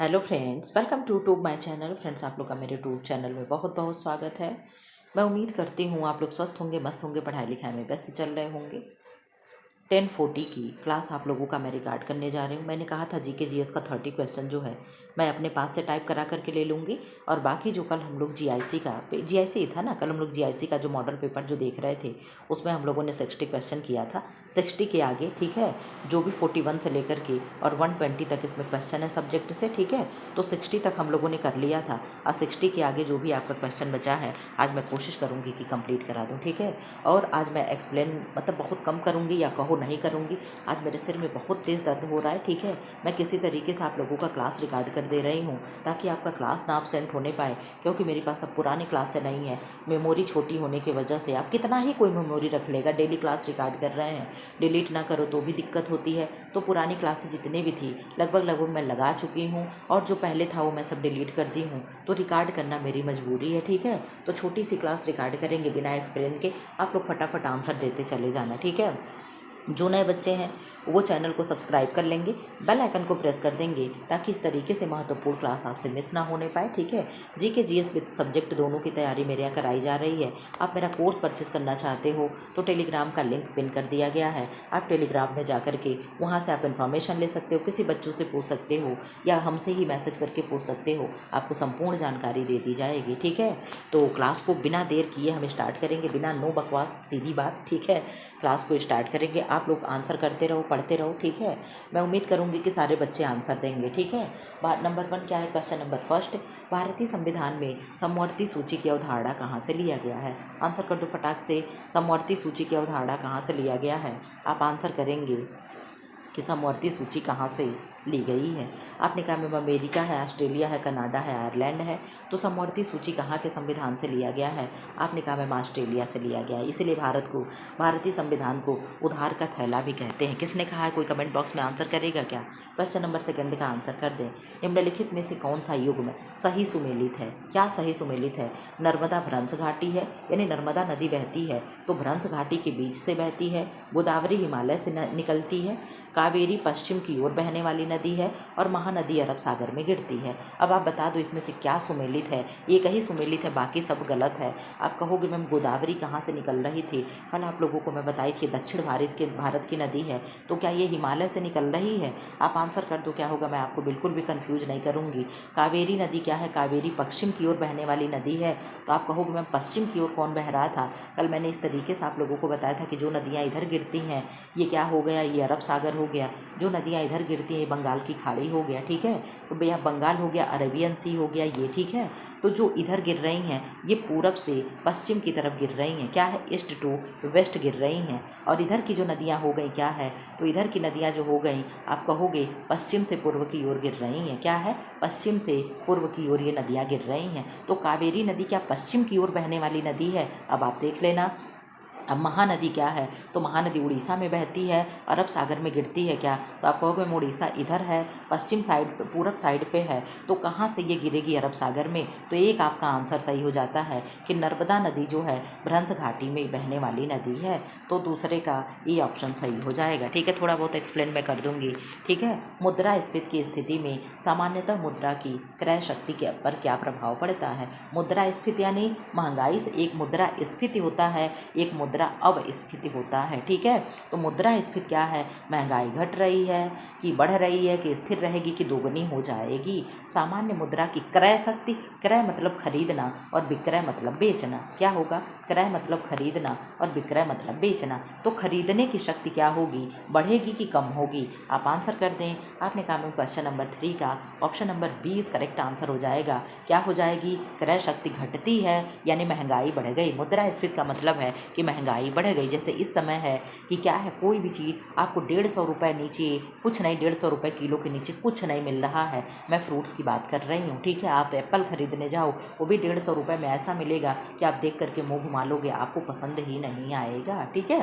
Hello friends, welcome to my channel. Friends, आप लोग का मेरे यूट्यूब चैनल में बहुत बहुत स्वागत है। मैं उम्मीद करती हूँ आप लोग स्वस्थ होंगे, मस्त होंगे, पढ़ाई लिखाई में व्यस्त चल रहे होंगे। 1040 की क्लास आप लोगों का मैं रिकॉर्ड करने जा रही हूँ। मैंने कहा था जीके जीएस का 30 क्वेश्चन जो है मैं अपने पास से टाइप करा करके ले लूँगी, और बाकी जो कल हम लोग जीआईसी का जीआईसी था ना, कल हम लोग जीआईसी का जो मॉडल पेपर जो देख रहे थे उसमें हम लोगों ने 60 क्वेश्चन किया था। 60 के आगे, ठीक है, जो भी 41 से लेकर के और 120 तक इसमें क्वेश्चन है सब्जेक्ट से, ठीक है। तो 60 तक हम लोगों ने कर लिया था, और 60 के आगे जो भी आपका क्वेश्चन बचा है आज मैं कोशिश करूँगी कि कंप्लीट करा दूँ, ठीक है। और आज मैं एक्सप्लेन मतलब बहुत कम करूँगी या कहो नहीं करूँगी। आज मेरे सिर में बहुत तेज़ दर्द हो रहा है, ठीक है। मैं किसी तरीके से आप लोगों का क्लास रिकॉर्ड कर दे रही हूँ ताकि आपका क्लास ना एब्सेंट होने पाए, क्योंकि मेरे पास अब पुरानी क्लासें नहीं है। मेमोरी छोटी होने की वजह से आप कितना ही कोई मेमोरी रख लेगा, डेली क्लास रिकॉर्ड कर रहे हैं, डिलीट ना करो तो भी दिक्कत होती है। तो पुरानी क्लासें जितने भी थी लगभग मैं लगा चुकी हूँ, और जो पहले था वो मैं सब डिलीट कर दी हूँ। तो रिकॉर्ड करना मेरी मजबूरी है, ठीक है। तो छोटी सी क्लास रिकॉर्ड करेंगे बिना एक्सप्लेन के, आप लोग फटाफट आंसर देते चले जाना, ठीक है। जो नए बच्चे हैं वो चैनल को सब्सक्राइब कर लेंगे, बेल आइकन को प्रेस कर देंगे ताकि इस तरीके से महत्वपूर्ण क्लास आपसे मिस ना होने पाए, ठीक है। जीके जीएस विद सब्जेक्ट दोनों की तैयारी मेरे यहाँ कराई जा रही है। आप मेरा कोर्स परचेस करना चाहते हो तो टेलीग्राम का लिंक पिन कर दिया गया है। आप टेलीग्राम में जा कर के वहाँ से आप इन्फॉर्मेशन ले सकते हो, किसी बच्चों से पूछ सकते हो या हमसे ही मैसेज करके पूछ सकते हो, आपको संपूर्ण जानकारी दे दी जाएगी, ठीक है। तो क्लास को बिना देर किए हम स्टार्ट करेंगे, बिना नो बकवास, सीधी बात, ठीक है। क्लास को स्टार्ट करेंगे, आप लोग आंसर करते रहो, पढ़ते रहो, ठीक है। मैं उम्मीद करूंगी कि सारे बच्चे आंसर देंगे, ठीक है। नंबर 1 क्या है, क्वेश्चन नंबर फर्स्ट, भारतीय संविधान में समवर्ती सूची की अवधारणा कहाँ से लिया गया है। आंसर कर दो फटाक से, समवर्ती सूची की अवधारणा कहाँ से लिया गया है। आप आंसर करेंगे कि समवर्ती सूची कहाँ से ली गई है। आपने कहा मैम अमेरिका है, ऑस्ट्रेलिया है, कनाडा है, आयरलैंड है। तो समवर्ती सूची कहाँ के संविधान से लिया गया है। आपने कहा मैम ऑस्ट्रेलिया से लिया गया है, इसीलिए भारतीय संविधान को उधार का थैला भी कहते हैं। किसने कहा है, कोई कमेंट बॉक्स में आंसर करेगा क्या। क्वेश्चन नंबर 2 का आंसर कर दें। निम्नलिखित में से कौन सा युग्म सही सुमेलित है। क्या सही सुमेलित है। नर्मदा भ्रंश घाटी है, यानी नर्मदा नदी बहती है तो भ्रंश घाटी के बीच से बहती है। गोदावरी हिमालय से निकलती है। कावेरी पश्चिम की ओर बहने वाली नदी है, और महानदी अरब सागर में गिरती है। अब आप बता दो इसमें से क्या सुमेलित है। एक ही सुमेलित है, बाकी सब गलत है। आप कहोगे मैम गोदावरी कहाँ से निकल रही थी, कल आप लोगों को मैं बताई थी दक्षिण भारत की नदी है, तो क्या ये हिमालय से निकल रही है। आप आंसर कर दो क्या होगा, मैं आपको बिल्कुल भी कन्फ्यूज नहीं करूँगी। कावेरी नदी क्या है, कावेरी पश्चिम की ओर बहने वाली नदी है। तो आप कहोगे मैम पश्चिम की ओर कौन बह रहा था, कल मैंने इस तरीके से आप लोगों को बताया था कि जो नदियाँ इधर गिरती हैं ये क्या हो गया, ये अरब सागर हो गया। जो नदियाँ इधर गिरती हैं ये बंगाल की खाड़ी हो गया, ठीक है। तो भैया बंगाल हो गया, अरेबियन सी हो गया ये, ठीक है। तो जो इधर गिर रही हैं ये पूरब से पश्चिम की तरफ गिर रही हैं, क्या है, ईस्ट टू वेस्ट गिर रही हैं। और इधर की जो नदियाँ हो गई क्या है, तो इधर की नदियाँ जो हो गई आप कहोगे पश्चिम से पूर्व की ओर गिर रही हैं, क्या है, पश्चिम से पूर्व की ओर ये नदियाँ गिर रही हैं। तो कावेरी नदी क्या पश्चिम की ओर बहने वाली नदी है, अब आप देख लेना। अब महानदी क्या है, तो महानदी उड़ीसा में बहती है, अरब सागर में गिरती है क्या। तो आप कहोगे मैम उड़ीसा इधर है, पश्चिम साइड पूरब साइड पे है, तो कहाँ से ये गिरेगी, अरब सागर में। तो एक आपका आंसर सही हो जाता है कि नर्मदा नदी जो है भ्रंश घाटी में बहने वाली नदी है। तो दूसरे का ये ऑप्शन सही हो जाएगा, ठीक है। थोड़ा बहुत एक्सप्लेन मैं कर दूंगी, ठीक है। मुद्रास्फीति की स्थिति में सामान्यतः मुद्रा की क्रय शक्ति के पर क्या प्रभाव पड़ता है। मुद्रास्फीति यानी महंगाई से एक मुद्रास्फीति होता है, एक मुद्रा अपस्फीति होता है, ठीक है। तो मुद्रास्फीति क्या है, महंगाई घट रही है कि बढ़ रही है कि स्थिर रहेगी कि दोगुनी हो जाएगी। सामान्य मुद्रा की क्रय शक्ति, क्रय मतलब खरीदना और विक्रय मतलब बेचना, क्या होगा, क्रय मतलब खरीदना और विक्रय मतलब बेचना। तो खरीदने की शक्ति क्या होगी, बढ़ेगी कि कम होगी। आप आंसर कर दें। आपने कहा क्वेश्चन नंबर 3 का ऑप्शन नंबर 20 करेक्ट आंसर हो जाएगा। क्या हो जाएगी, क्रय शक्ति घटती है यानी महंगाई बढ़ गई। मुद्रास्फीति का मतलब है कि महंगाई बढ़ गई। जैसे इस समय है कि क्या है, कोई भी चीज़ आपको 150 रुपये नीचे कुछ नहीं, 150 रुपये किलो के नीचे कुछ नहीं मिल रहा है। मैं फ्रूट्स की बात कर रही हूँ, ठीक है। आप एप्पल खरीदने जाओ वो भी 150 रुपये में ऐसा मिलेगा कि आप देख करके मुँह घुमा लोगे, आपको पसंद ही नहीं आएगा, ठीक है।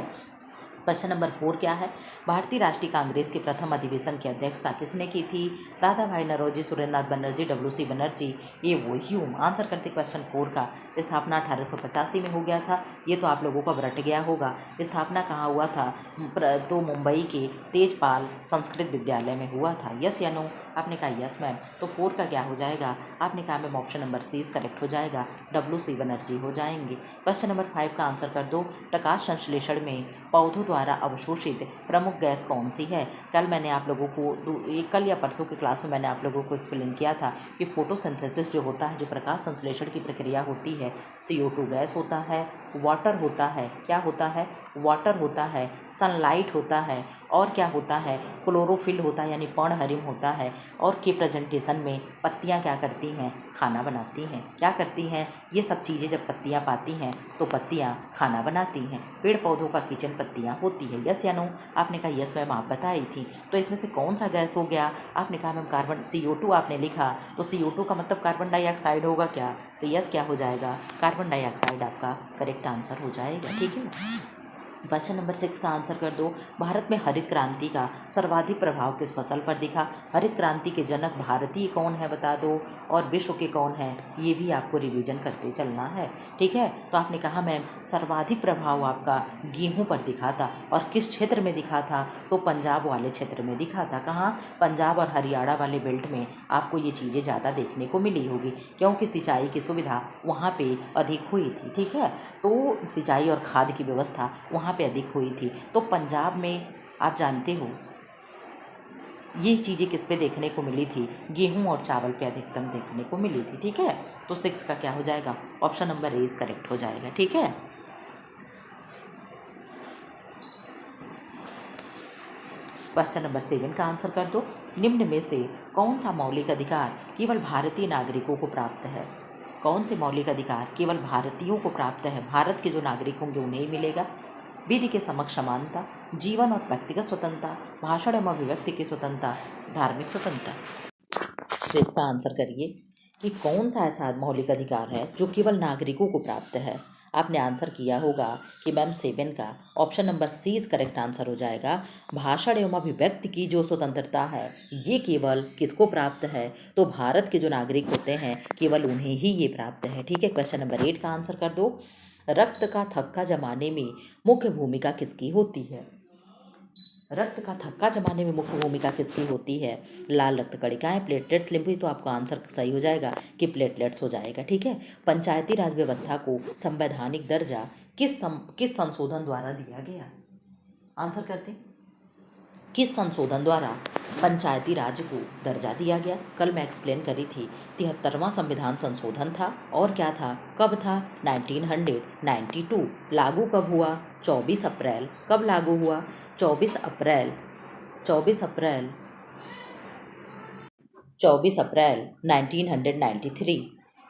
क्वेश्चन नंबर 4 क्या है, भारतीय राष्ट्रीय कांग्रेस के प्रथम अधिवेशन की अध्यक्षता किसने की थी। दादा भाई नौरोजी, सुरेंद्रनाथ बनर्जी, WC बनर्जी, ये वही हूँ। आंसर करते क्वेश्चन 4 का। स्थापना 1885 में हो गया था, ये तो आप लोगों को रट गया होगा। स्थापना कहाँ हुआ था, तो मुंबई के तेजपाल संस्कृत विद्यालय में हुआ था। यस या नो, आपने कहा यस मैम। तो 4 का क्या हो जाएगा? आपने कहा ma'am option number C is correct हो जाएगा, WC बनर्जी हो जाएंगे। क्वेश्चन नंबर 5 का आंसर कर दो। प्रकाश संश्लेषण में पौधों द्वारा अवशोषित प्रमुख गैस कौन सी है? कल मैंने आप लोगों को कल या परसों की क्लास में मैंने आप लोगों को एक्सप्लेन किया था कि फोटोसिंथेसिस जो होता है, जो प्रकाश संश्लेषण की प्रक्रिया होती है, CO2 गैस होता है, वाटर होता है, क्या होता है? वाटर होता है, सनलाइट होता है, और क्या होता है? क्लोरोफिल होता है यानी पर्णहरिम होता है। और के प्रेजेंटेशन में पत्तियां क्या करती हैं? खाना बनाती हैं। क्या करती हैं? ये सब चीज़ें जब पत्तियां पाती हैं तो पत्तियां खाना बनाती हैं। पेड़ पौधों का किचन पत्तियां होती है, यस या नो? आपने कहा यस मैम, आप बताई थी। तो इसमें से कौन सा गैस हो गया? आपने कहा मैम कार्बन, CO2 आपने लिखा, तो CO2 का मतलब कार्बन डाइऑक्साइड होगा क्या? तो यस क्या हो जाएगा? कार्बन डाइऑक्साइड आपका करेक्ट आंसर हो जाएगा, ठीक है। क्वेश्चन नंबर 6 का आंसर कर दो। भारत में हरित क्रांति का सर्वाधिक प्रभाव किस फसल पर दिखा? हरित क्रांति के जनक भारतीय कौन है बता दो, और विश्व के कौन है, ये भी आपको रिवीजन करते चलना है, ठीक है। तो आपने कहा मैम सर्वाधिक प्रभाव आपका गेहूं पर दिखा था, और किस क्षेत्र में दिखा था? तो पंजाब वाले क्षेत्र में दिखा था। कहाँ? पंजाब और हरियाणा वाले बेल्ट में आपको ये चीज़ें ज़्यादा देखने को मिली होगी, क्योंकि सिंचाई की सुविधा वहाँ पे अधिक हुई थी, ठीक है। तो सिंचाई और खाद की व्यवस्था वहाँ पे अधिक हुई थी। तो पंजाब में आप जानते हो ये चीज़ें किस पे देखने को मिली थी? गेहूं और चावल पे अधिकतम देखने को मिली थी, ठीक है। तो 6 का क्या हो जाएगा? Option number A is correct हो जाएगा, ठीक है। क्वेश्चन नंबर 7 का आंसर कर दो। निम्न में से कौन सा मौलिक अधिकार केवल भारतीय नागरिकों को प्राप्त है? कौन से मौलिक अधिकार केवल भारतीयों को प्राप्त है? भारत के जो नागरिक होंगे उन्हें ही मिलेगा। विधि के समक्ष समानता, जीवन और व्यक्तिगत स्वतंत्रता, भाषण एवं अभिव्यक्ति की स्वतंत्रता, धार्मिक स्वतंत्रता। तो इसका आंसर करिए कि कौन सा ऐसा मौलिक अधिकार है जो केवल नागरिकों को प्राप्त है। आपने आंसर किया होगा कि मैम 7 का option number C is correct answer हो जाएगा। भाषण एवं अभिव्यक्ति की जो स्वतंत्रता है ये केवल किसको प्राप्त है? तो भारत के जो नागरिक होते हैं केवल उन्हें ही ये प्राप्त है, ठीक है। क्वेश्चन नंबर 8 का आंसर कर दो। रक्त का थक्का जमाने में मुख्य भूमिका किसकी होती है? रक्त का थक्का जमाने में मुख्य भूमिका किसकी होती है? लाल रक्त कणिकाएं, प्लेटलेट्स, लिम्फी। तो आपका आंसर सही हो जाएगा कि प्लेटलेट्स हो जाएगा, ठीक है। पंचायती राज व्यवस्था को संवैधानिक दर्जा किस संशोधन द्वारा दिया गया? आंसर करते हैं। किस संशोधन द्वारा पंचायती राज को दर्जा दिया गया? कल मैं एक्सप्लेन करी थी, 73वां संविधान संशोधन था। और क्या था, कब था? 1992। लागू कब हुआ? 24 अप्रैल। कब लागू हुआ? 24 अप्रैल 24 अप्रैल 24 अप्रैल 1993।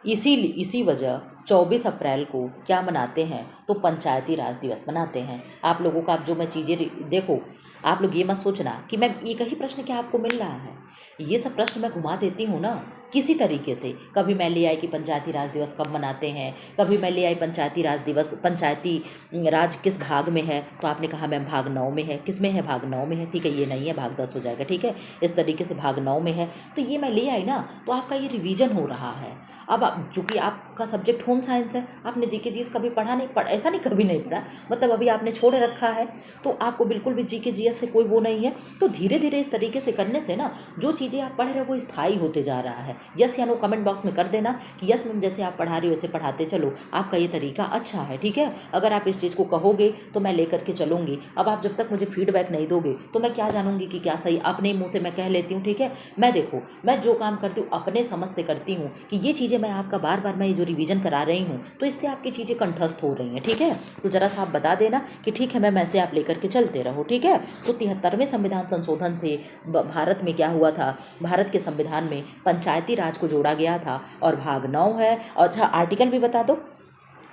इसी वजह 24 अप्रैल को क्या मनाते हैं? तो पंचायती राज दिवस मनाते हैं। आप लोगों का, अब जो मैं चीज़ें देखो, आप लोग ये मत सोचना कि मैं एक ही प्रश्न क्या आपको मिल रहा है, ये सब प्रश्न मैं घुमा देती हूँ ना किसी तरीके से। कभी मैं ले आई कि पंचायती राज दिवस कब मनाते हैं, कभी मैं ले आई पंचायती राज दिवस, पंचायती राज किस भाग में है, तो आपने कहा मैम भाग 9 में है। किस में है? भाग 9 में है, ठीक है। ये नहीं है, भाग 10 हो जाएगा, ठीक है। इस तरीके से भाग 9 में है, तो ये मैं ले आई ना, तो आपका ये रिवीजन हो रहा है। अब चूँकि आपका सब्जेक्ट होम साइंस है, आपने जीके जीएस कभी पढ़ा नहीं, ऐसा नहीं कभी नहीं पढ़ा, मतलब अभी आपने छोड़ रखा है, तो आपको बिल्कुल भी जीके जीएस से कोई वो नहीं है। तो धीरे धीरे इस तरीके से करने से ना जो चीज़ें आप पढ़ रहे हो वो स्थायी होते जा रहा है। यस या नो कमेंट बॉक्स में कर देना कि यस मैम, जैसे आप पढ़ा रही हो वैसे पढ़ाते चलो, आपका ये तरीका अच्छा है, ठीक है। अगर आप इस चीज़ को कहोगे तो मैं लेकर के चलूँगी। अब आप जब तक मुझे फीडबैक नहीं दोगे तो मैं क्या जानूँगी कि क्या सही? अपने मुँह से मैं कह लेती हूँ, ठीक है। मैं देखो, मैं जो काम करती हूँ अपने समझ से करती हूँ कि ये चीज़ें मैं आपका बार बार मैं ये जो रिवीजन करा रही हूँ तो इससे आपकी चीज़ें कंठस्थ हो रही हैं, ठीक है। तो जरा सा आप बता देना कि ठीक है मैम, ऐसे आप लेकर के चलते रहो, ठीक है। तो 73वें संविधान संशोधन से भारत में क्या हुआ था? भारत के संविधान में पंचायती राज को जोड़ा गया था, और भाग 9 है। और अच्छा, आर्टिकल भी बता दो,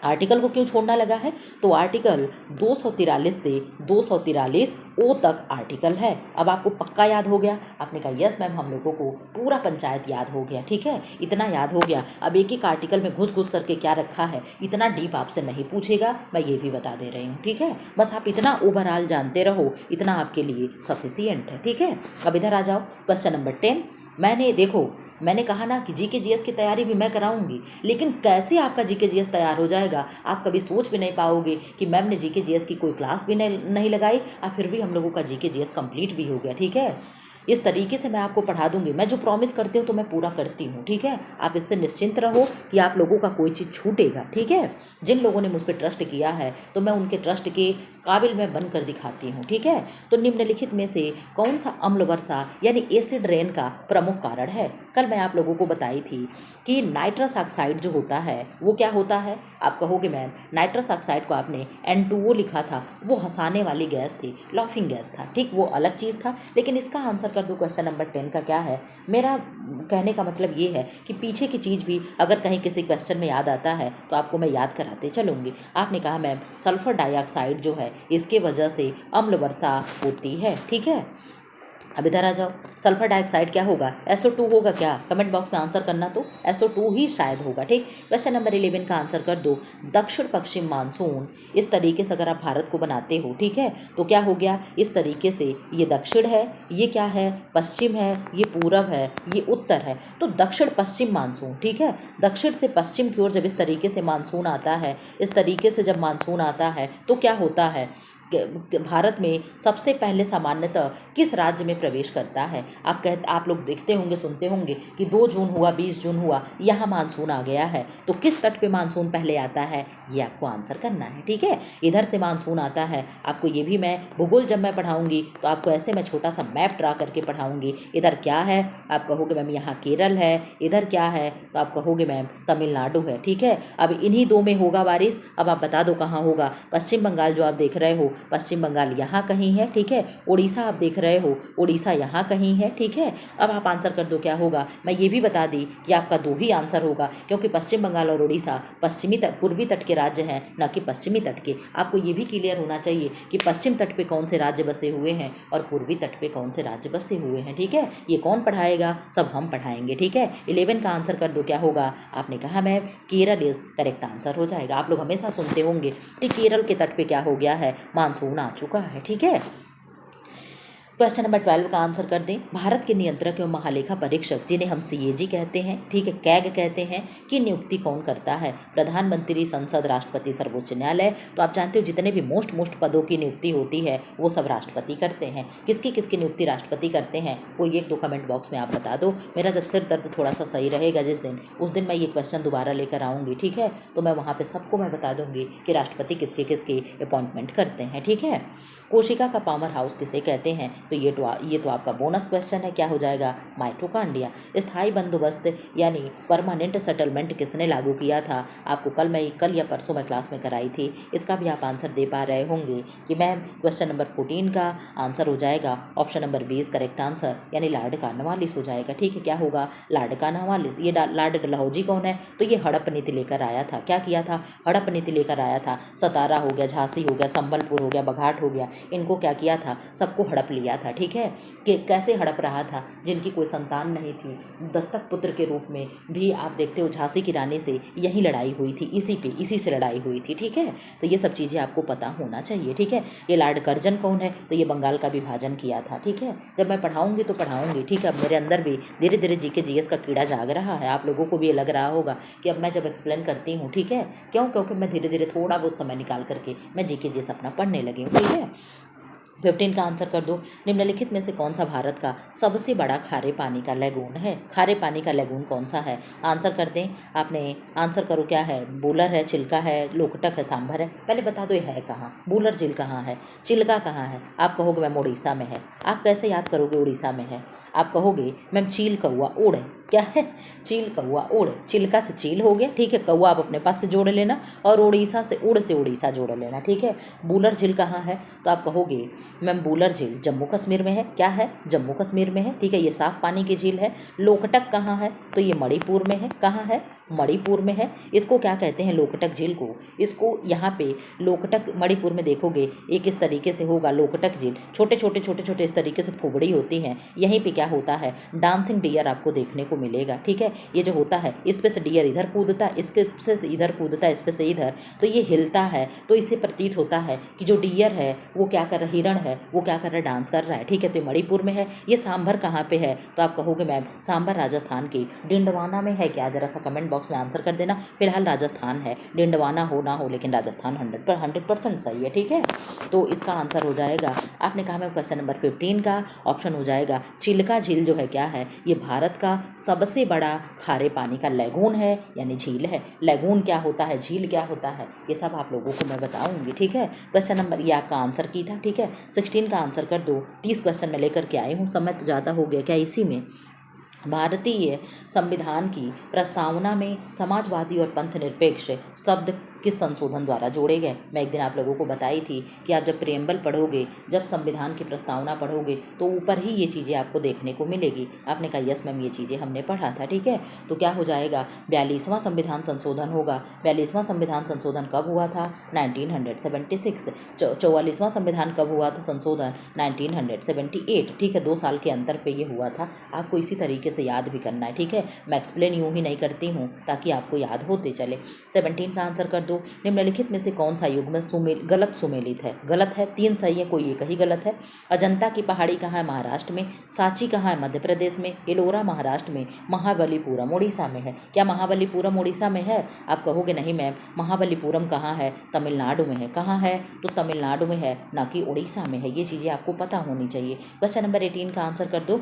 आर्टिकल को क्यों छोड़ना लगा है? तो आर्टिकल 243 से 243 ओ तक आर्टिकल है। अब आपको पक्का याद हो गया? आपने कहा यस मैम, हम लोगों को पूरा पंचायत याद हो गया, ठीक है। इतना याद हो गया। अब एक एक आर्टिकल में घुस घुस करके क्या रखा है इतना डीप आपसे नहीं पूछेगा, मैं ये भी बता दे रही हूँ, ठीक है। बस आप इतना ओवरऑल जानते रहो, इतना आपके लिए सफिशियंट है, ठीक है। अब इधर आ जाओ, क्वेश्चन नंबर 10। मैंने कहा ना कि जीके जीएस की तैयारी भी मैं कराऊंगी, लेकिन कैसे आपका जीके जीएस तैयार हो जाएगा आप कभी सोच भी नहीं पाओगे कि मैम ने जीके जीएस की कोई क्लास भी नहीं लगाई और फिर भी हम लोगों का जीके जीएस कंप्लीट भी हो गया, ठीक है। इस तरीके से मैं आपको पढ़ा दूंगी। मैं जो प्रॉमिस करती हूँ तो मैं पूरा करती हूँ, ठीक है। आप इससे निश्चिंत रहो कि आप लोगों का कोई चीज़ छूटेगा, ठीक है। जिन लोगों ने मुझ पर ट्रस्ट किया है तो मैं उनके ट्रस्ट के काबिल मैं बनकर दिखाती हूँ, ठीक है। तो निम्नलिखित में से कौन सा अम्ल वर्षा यानी एसिड रेन का प्रमुख कारण है? कल मैं आप लोगों को बताई थी कि नाइट्रस ऑक्साइड जो होता है वो क्या होता है। आप कहोगे मैम नाइट्रस ऑक्साइड को आपने N2O लिखा था, वो हंसाने वाली गैस थी, लाफिंग गैस था, ठीक, वो अलग चीज़ था। लेकिन इसका आंसर कर दो क्वेश्चन नंबर 10 का क्या है। मेरा कहने का मतलब ये है कि पीछे की चीज़ भी अगर कहीं किसी क्वेश्चन में याद आता है तो आपको मैं याद कराते चलूँगी। आपने कहा मैम सल्फर डाइऑक्साइड जो है इसके वजह से अम्ल वर्षा होती है, ठीक है। अब इधर आ जाओ, सल्फर डाइऑक्साइड क्या होगा? SO2 होगा क्या? कमेंट बॉक्स में आंसर करना, तो SO2 ही शायद होगा, ठीक। क्वेश्चन नंबर 11 का आंसर कर दो। दक्षिण पश्चिम मानसून इस तरीके से अगर आप भारत को बनाते हो, ठीक है, तो क्या हो गया इस तरीके से, ये दक्षिण है, ये क्या है, पश्चिम है, ये पूरब है, ये उत्तर है, तो दक्षिण पश्चिम मानसून, ठीक है। दक्षिण से पश्चिम की ओर जब इस तरीके से मानसून आता है, इस तरीके से जब मानसून आता है तो क्या होता है, भारत में सबसे पहले सामान्यतः किस राज्य में प्रवेश करता है? आप लोग देखते होंगे, सुनते होंगे कि 2 जून हुआ, 20 जून हुआ, यहाँ मानसून आ गया है, तो किस तट पे मानसून पहले आता है, ये आपको आंसर करना है, ठीक है। इधर से मानसून आता है, आपको ये भी मैं भूगोल जब मैं पढ़ाऊंगी तो आपको ऐसे मैं छोटा सा मैप ड्रा करके पढ़ाऊंगी। इधर क्या है, आप कहोगे मैम यहाँ केरल है, इधर क्या है, तो आप कहोगे मैम तमिलनाडु है, ठीक है। अब इन्हीं 2 में होगा बारिश, अब आप बता दो कहाँ होगा। पश्चिम बंगाल जो आप देख रहे हो, पश्चिम बंगाल यहाँ कहीं है, ठीक है। उड़ीसा आप देख रहे हो, उड़ीसा यहाँ कहीं है, ठीक है। अब आप आंसर कर दो क्या होगा। मैं ये भी बता दी कि आपका 2 ही आंसर होगा, क्योंकि पश्चिम बंगाल और उड़ीसा पश्चिमी तट, पूर्वी तट के राज्य हैं, न कि पश्चिमी तट के। आपको ये भी क्लियर होना चाहिए कि पश्चिम तट पे कौन से राज्य बसे हुए हैं और पूर्वी तट पे कौन से राज्य बसे हुए हैं, ठीक है। ये कौन पढ़ाएगा, सब हम पढ़ाएंगे, ठीक है। 11 का आंसर कर दो क्या होगा। आपने कहा ma'am Kerala is correct answer हो जाएगा। आप लोग हमेशा सुनते होंगे कि केरल के तट पे क्या हो गया है, मानसून आ चुका है, ठीक है। क्वेश्चन नंबर 12 का आंसर कर दें। भारत के नियंत्रक एवं महालेखा परीक्षक, जिन्हें हम CAG कहते हैं, ठीक है, कैग कहते हैं, की नियुक्ति कौन करता है? प्रधानमंत्री, संसद, राष्ट्रपति, सर्वोच्च न्यायालय। तो आप जानते हो जितने भी मोस्ट पदों की नियुक्ति होती है वो सब राष्ट्रपति करते हैं। किसकी नियुक्ति राष्ट्रपति करते हैं, कोई 1-2 कमेंट बॉक्स में आप बता दो। मेरा जब सिर दर्द थोड़ा सा सही रहेगा जिस दिन, उस दिन मैं ये क्वेश्चन दोबारा लेकर आऊँगी, ठीक है। तो मैं वहाँ पर सबको मैं बता दूंगी कि राष्ट्रपति किसके अपॉइंटमेंट करते हैं, ठीक है। कोशिका का पावर हाउस किसे कहते हैं? तो ये तो आपका बोनस क्वेश्चन है, क्या हो जाएगा, माइटोकॉन्ड्रिया। स्थायी बंदोबस्त यानी परमानेंट सेटलमेंट किसने लागू किया था? आपको कल या परसों में क्लास में कराई थी। इसका भी आप आंसर दे पा रहे होंगे कि मैम क्वेश्चन नंबर 14 का आंसर हो जाएगा ऑप्शन नंबर 20 करेक्ट आंसर, यानी लॉर्ड कॉर्नवालिस हो जाएगा, ठीक है। क्या होगा, लॉर्ड कॉर्नवालिस। ये लॉर्ड डलहौजी कौन है? तो ये हड़प नीति लेकर आया था। क्या किया था, हड़प नीति लेकर आया था। सतारा हो गया, झांसी हो गया, संबलपुर हो गया, बघाट हो गया, इनको क्या किया था, सबको हड़प लिया था, ठीक है। कि कैसे हड़प रहा था, जिनकी कोई संतान नहीं थी, दत्तक पुत्र के रूप में भी आप देखते हो झांसी की रानी से यही लड़ाई हुई थी, इसी से लड़ाई हुई थी, ठीक है। तो ये सब चीज़ें आपको पता होना चाहिए, ठीक है। ये लॉर्ड कर्जन कौन है? तो ये बंगाल का विभाजन किया था, ठीक है। जब मैं पढ़ाऊंगी तो पढ़ाऊंगी, ठीक है। अब मेरे अंदर भी धीरे धीरे GK GS का कीड़ा जाग रहा है। आप लोगों को भी ये लग रहा होगा कि अब मैं जब एक्सप्लेन करती हूँ, ठीक है, क्योंकि मैं धीरे धीरे थोड़ा बहुत समय निकाल करके मैं GK GS अपना पढ़ने लगी हूँ, ठीक है। 15 का आंसर कर दो। निम्नलिखित में से कौन सा भारत का सबसे बड़ा खारे पानी का लैगून है? खारे पानी का लैगून कौन सा है? आंसर कर दें। आपने आंसर करो क्या है, बूलर है, चिल्का है, लोकटक है, सांभर है। पहले बता दो ये है कहाँ, बूलर झील कहाँ है, चिल्का कहाँ है? आप कहोगे मैम उड़ीसा में है। आप कैसे याद करोगे उड़ीसा में है? आप कहोगे मैम चील कौआ उड़ है। क्या है, चील कौआ उड़। चिल्का से चील हो गया, ठीक है, कौआ आप अपने पास से जोड़ लेना, और उड़ीसा से उड़ीसा जोड़ लेना, ठीक है। बूलर झील कहाँ है? तो आप कहोगे मैम बूलर झील जम्मू कश्मीर में है। क्या है, जम्मू कश्मीर में है, ठीक है, ये साफ पानी की झील है। लोकटक कहाँ है? तो ये मणिपुर में है। कहाँ है, मणिपुर में है। इसको क्या कहते हैं, लोकटक झील को। इसको यहाँ पे लोकटक मणिपुर में देखोगे एक इस तरीके से होगा लोकटक झील, छोटे छोटे इस तरीके से फुबड़ी होती हैं। यहीं पे क्या होता है, डांसिंग डियर आपको देखने को मिलेगा, ठीक है। ये जो होता है इस पे से डियर इधर कूदता है, इसके से इधर कूदता है, इस पे से इधर, तो ये हिलता है। तो इससे प्रतीत होता है कि जो डियर है वो क्या कर रहा है, हिरण है वो क्या कर रहा है, डांस कर रहा है, ठीक है। तो मणिपुर में है। ये सांभर कहाँ पे है? तो आप कहोगे मैम सांभर राजस्थान की डिंडवाना में है। क्या, जरा सा कमेंट बॉक्स में आंसर कर देना। फिलहाल राजस्थान है, डिंडवाना हो ना हो लेकिन राजस्थान 100% सही है, ठीक है। तो इसका आंसर हो जाएगा, आपने कहा मैं क्वेश्चन नंबर 15 का ऑप्शन हो जाएगा चिल्का झील जो है क्या है, ये भारत का सबसे बड़ा खारे पानी का लैगून है यानी झील है। लैगून क्या होता है, झील क्या होता है, ये सब आप लोगों को मैं बताऊंगी, ठीक है। क्वेश्चन नंबर, ये आपका आंसर की था, ठीक है। 16 का आंसर कर दो। 30 क्वेश्चन में लेकर के आई हूँ, समय तो ज़्यादा हो गया क्या इसी में। भारतीय संविधान की प्रस्तावना में समाजवादी और पंथ निरपेक्ष शब्द किस संशोधन द्वारा जोड़े गए। मैं एक दिन आप लोगों को बताई थी कि आप जब प्रेम्बल पढ़ोगे, जब संविधान की प्रस्तावना पढ़ोगे तो ऊपर ही ये चीज़ें आपको देखने को मिलेगी। आपने कहा यस मैम ये चीज़ें हमने पढ़ा था, ठीक है। तो क्या हो जाएगा, 42वां संविधान संशोधन होगा। 42वां संविधान संशोधन कब हुआ था, 1976। 44वां संविधान कब हुआ था संशोधन, 1978, ठीक है। 2 साल के अंतर पे ये हुआ था। आपको इसी तरीके से याद भी करना है, ठीक है। मैं एक्सप्लेन यूँ ही नहीं करती हूँ ताकि आपको याद होते चले। 17 का आंसर कर दो। निम्नलिखित में से कौन सा युग्म गलत सुमेलित है, गलत है, 3 सही है, कोई एक ही गलत है। अजंता की पहाड़ी कहाँ है, महाराष्ट्र में। सांची कहाँ है, मध्य प्रदेश में। एलोरा महाराष्ट्र में। महाबलीपुरम उड़ीसा में है। क्या महाबलीपुरम उड़ीसा में है, आप कहोगे नहीं मैम, महाबलीपुरम कहाँ है, तमिलनाडु में है। कहाँ है, तो तमिलनाडु में है, ना कि उड़ीसा में है। ये चीज़ें आपको पता होनी चाहिए। क्वेश्चन नंबर 18 का आंसर कर दो।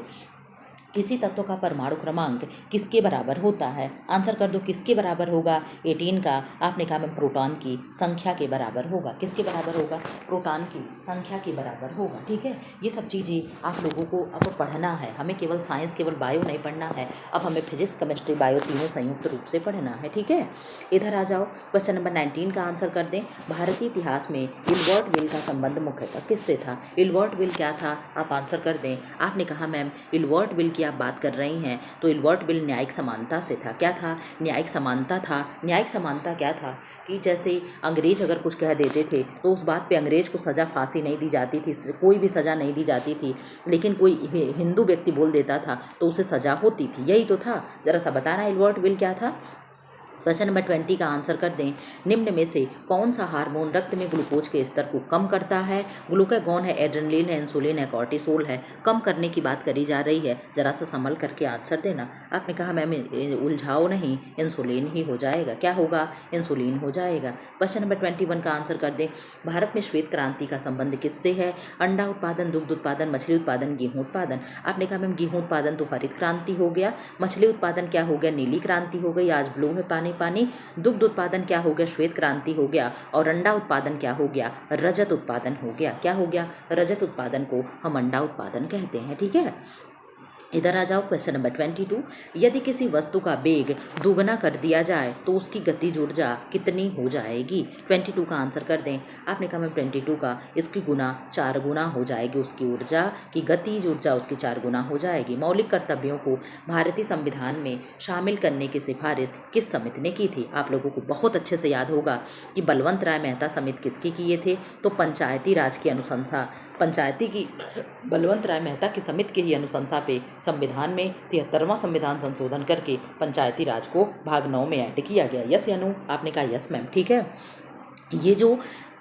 किसी तत्व का परमाणु क्रमांक किसके बराबर होता है, आंसर कर दो किसके बराबर होगा। 18 का आपने कहा मैं प्रोटॉन की संख्या के बराबर होगा। किसके बराबर होगा, प्रोटॉन की संख्या के बराबर होगा, ठीक है। ये सब चीज़ें आप लोगों को अब पढ़ना है, हमें केवल साइंस, केवल बायो नहीं पढ़ना है, अब हमें फिजिक्स, केमिस्ट्री, बायो तीनों संयुक्त रूप से पढ़ना है, ठीक है। इधर आ जाओ, क्वेश्चन नंबर 19 का आंसर कर दें। भारतीय इतिहास में इल्बर्ट विल का संबंध मुख्यतः किससे था। इल्बर्ट विल क्या था, आप आंसर कर दें। आपने कहा मैम इल्बर्ट विल की आप बात कर रही हैं तो इल्बर्ट विल न्यायिक समानता से था। क्या था, न्यायिक समानता था। न्यायिक समानता क्या था कि जैसे अंग्रेज अगर कुछ कह देते थे तो उस बात पे अंग्रेज को सज़ा, फांसी नहीं दी जाती थी, कोई भी सज़ा नहीं दी जाती थी, लेकिन कोई हिंदू व्यक्ति बोल देता था तो उसे सज़ा होती थी। यही तो था, ज़रा सा बताना इल्बर्ट विल क्या था। क्वेश्चन नंबर 20 का आंसर कर दें। निम्न में से कौन सा हार्मोन रक्त में ग्लूकोज के स्तर को कम करता है। ग्लूकागॉन है, एड्रेनलिन है, इंसुलिन है, कॉर्टिसोल है। कम करने की बात करी जा रही है, जरा सा संभल करके आंसर देना। आपने कहा मैम उलझाओ नहीं, इंसुलिन ही हो जाएगा। क्या होगा, इंसुलिन हो जाएगा। क्वेश्चन नंबर 21 का आंसर कर दें। भारत में श्वेत क्रांति का संबंध किससे है। अंडा उत्पादन, दुग्ध उत्पादन, मछली उत्पादन, गेहूँ उत्पादन। आपने कहा मैम गेहूँ उत्पादन तो हरित क्रांति हो गया, मछली उत्पादन क्या हो गया, नीली क्रांति हो गई, आज ब्लू है पानी पानी। दुग्ध उत्पादन क्या हो गया, श्वेत क्रांति हो गया। और अंडा उत्पादन क्या हो गया, रजत उत्पादन हो गया। क्या हो गया, रजत उत्पादन को हम अंडा उत्पादन कहते हैं, ठीक है। इधर आ जाओ, क्वेश्चन नंबर 22। यदि किसी वस्तु का वेग दोगुना कर दिया जाए तो उसकी गतिज ऊर्जा कितनी हो जाएगी। 22 का आंसर कर दें। आपने कहा मैम 22 का इसकी गुना 4 गुना हो जाएगी, उसकी ऊर्जा की गतिज ऊर्जा उसकी 4 गुना हो जाएगी। मौलिक कर्तव्यों को भारतीय संविधान में शामिल करने की सिफारिश किस समिति ने की थी। आप लोगों को बहुत अच्छे से याद होगा कि बलवंत राय मेहता समिति किसके किए थे, तो पंचायती राज की अनुशंसा, पंचायती की बलवंत राय मेहता की समिति की ही अनुशंसा पे संविधान में 73वां संविधान संशोधन करके पंचायती राज को भाग 9 में ऐड किया गया। यस या नो, आपने कहा यस मैम, ठीक है। ये जो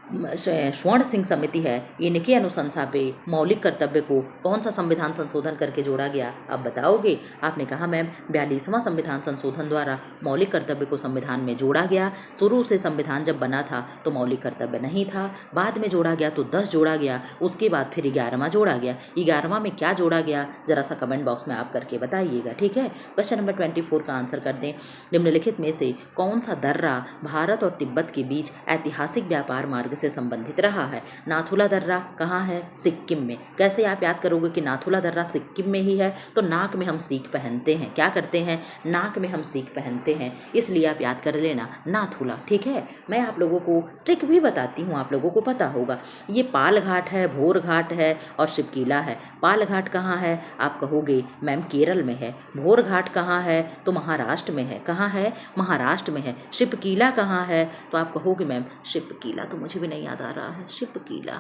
स्वर्ण सिंह समिति है, इनके अनुशंसा पे मौलिक कर्तव्य को कौन सा संविधान संशोधन करके जोड़ा गया, आप बताओगे। आपने कहा मैम 42वां संविधान संशोधन द्वारा मौलिक कर्तव्य को संविधान में जोड़ा गया। शुरू से संविधान जब बना था तो मौलिक कर्तव्य नहीं था, बाद में जोड़ा गया तो 10 जोड़ा गया, उसके बाद फिर 11वां जोड़ा गया। 11वां में क्या जोड़ा गया, जरा सा कमेंट बॉक्स में आप करके बताइएगा, ठीक है। क्वेश्चन नंबर 24 का आंसर कर दें। निम्नलिखित में से कौन सा दर्रा भारत और तिब्बत के बीच ऐतिहासिक व्यापार मार्ग से संबंधित रहा है। नाथुला दर्रा कहाँ है, सिक्किम में। कैसे आप याद करोगे कि नाथुला दर्रा सिक्किम में ही है, तो नाक में हम सीख पहनते हैं, क्या करते हैं, नाक में हम सीख पहनते हैं, इसलिए आप याद कर लेना नाथुला, ठीक है। मैं आप लोगों को ट्रिक भी बताती हूँ, आप लोगों को पता होगा। ये पाल घाट है, भोर घाट है और शिवकीला है। पाल घाट कहाँ है, आप कहोगे मैम केरल में है। भोर घाट कहाँ है, तो महाराष्ट्र में है। कहाँ है, महाराष्ट्र में है। शिवकीला कहाँ है, तो आप कहोगे मैम शिवकीला तो मुझे भी नहीं याद आ रहा है, शिवकीला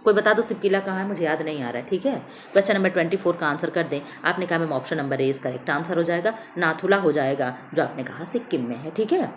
कोई बता दो, शिवकीला कहाँ है, मुझे याद नहीं आ रहा है, ठीक है। क्वेश्चन नंबर 24 का आंसर कर दें। आपने कहा मैम ऑप्शन नंबर ए इस करेक्ट आंसर हो जाएगा, नाथुला हो जाएगा, जो आपने कहा सिक्किम में है, ठीक है।